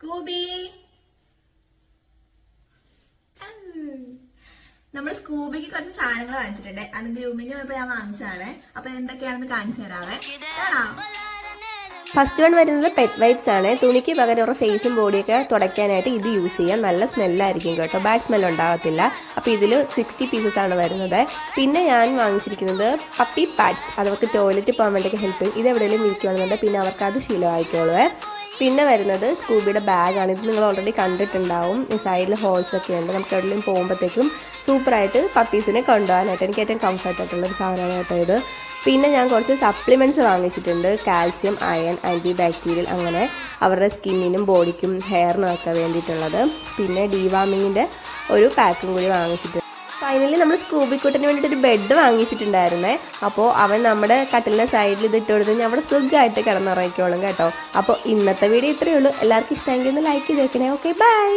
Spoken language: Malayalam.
സ്കൂബി നമ്മൾ സ്കൂബിക്ക് കുറച്ച് സാധനങ്ങൾ വാങ്ങിച്ചിട്ടുണ്ട്. അത് ഗ്രൂമിന് പോയപ്പോ ഞാൻ വാങ്ങിച്ചതാണ്. അപ്പൊ എന്തൊക്കെയാണെന്ന് കാണിച്ചു തരാവേ. ഫസ്റ്റ് വൺ വരുന്നത് പെറ്റ് വൈപ്സ് ആണ്. തുണിക്ക് പകരം ഒരു ഫേസും ബോഡിയൊക്കെ തുടയ്ക്കാനായിട്ട് ഇത് യൂസ് ചെയ്യാം. നല്ല സ്മെല്ലായിരിക്കും കേട്ടോ, ബാഡ് സ്മെൽ ഉണ്ടാകത്തില്ല. അപ്പോൾ ഇതിൽ 60 പീസസ് ആണ് വരുന്നത്. പിന്നെ ഞാൻ വാങ്ങിച്ചിരിക്കുന്നത് പപ്പി പാഡ്സ്. അതവർക്ക് ടോയ്ലറ്റ് പോകാൻ വേണ്ടിയൊക്കെ ഹെൽപ്പ് ചെയ്യും. ഇത് എവിടെയെങ്കിലും ഇരിക്കുകയാണെന്നുണ്ടെങ്കിൽ പിന്നെ അവർക്ക് അത് ശീലമായിക്കോളുവേ. പിന്നെ വരുന്നത് സ്കൂബിയുടെ ബാഗാണ്. ഇത് നിങ്ങൾ ഓൾറെഡി കണ്ടിട്ടുണ്ടാവും. ഈ സൈഡിൽ ഹോൾസ് ഒക്കെ ഉണ്ട്. നമുക്ക് എവിടെയെങ്കിലും പോകുമ്പോഴത്തേക്കും സൂപ്പറായിട്ട് പപ്പീസിനെ കൊണ്ടുപോകാനായിട്ട് എനിക്ക് ഏറ്റവും കംഫർട്ടായിട്ടുള്ളൊരു സാധനമാണ് കേട്ടോ ഇത്. പിന്നെ ഞാൻ കുറച്ച് സപ്ലിമെൻറ്റ്സ് വാങ്ങിച്ചിട്ടുണ്ട്. കാൽസ്യം, അയൺ, ആൻറ്റി ബാക്ടീരിയൽ, അങ്ങനെ അവരുടെ സ്കിന്നിനും ബോഡിക്കും ഹെയറിനും ഒക്കെ വേണ്ടിയിട്ടുള്ളത്. പിന്നെ ഡീവാമിങ്ങിൻ്റെ ഒരു പാക്കും കൂടി വാങ്ങിച്ചിട്ടുണ്ട്. ഫൈനലി നമ്മൾ സ്കൂബിക്കുട്ടിന് വേണ്ടിയിട്ടൊരു ബെഡ് വാങ്ങിച്ചിട്ടുണ്ടായിരുന്നേ. അപ്പോൾ അവൻ നമ്മുടെ കട്ടിലിൻ്റെ സൈഡിൽ ഇതിട്ട് കൊടുത്ത് കഴിഞ്ഞാൽ അവിടെ സുഖമായിട്ട് കിടന്നുറങ്ങിക്കോളും കേട്ടോ. അപ്പോൾ ഇന്നത്തെ വീഡിയോ ഇത്രയേ ഉള്ളൂ. എല്ലാവർക്കും ഇഷ്ടമെങ്കിൽ ഒന്ന് ലൈക്ക് ചെയ്തേക്കണേ. Okay, by.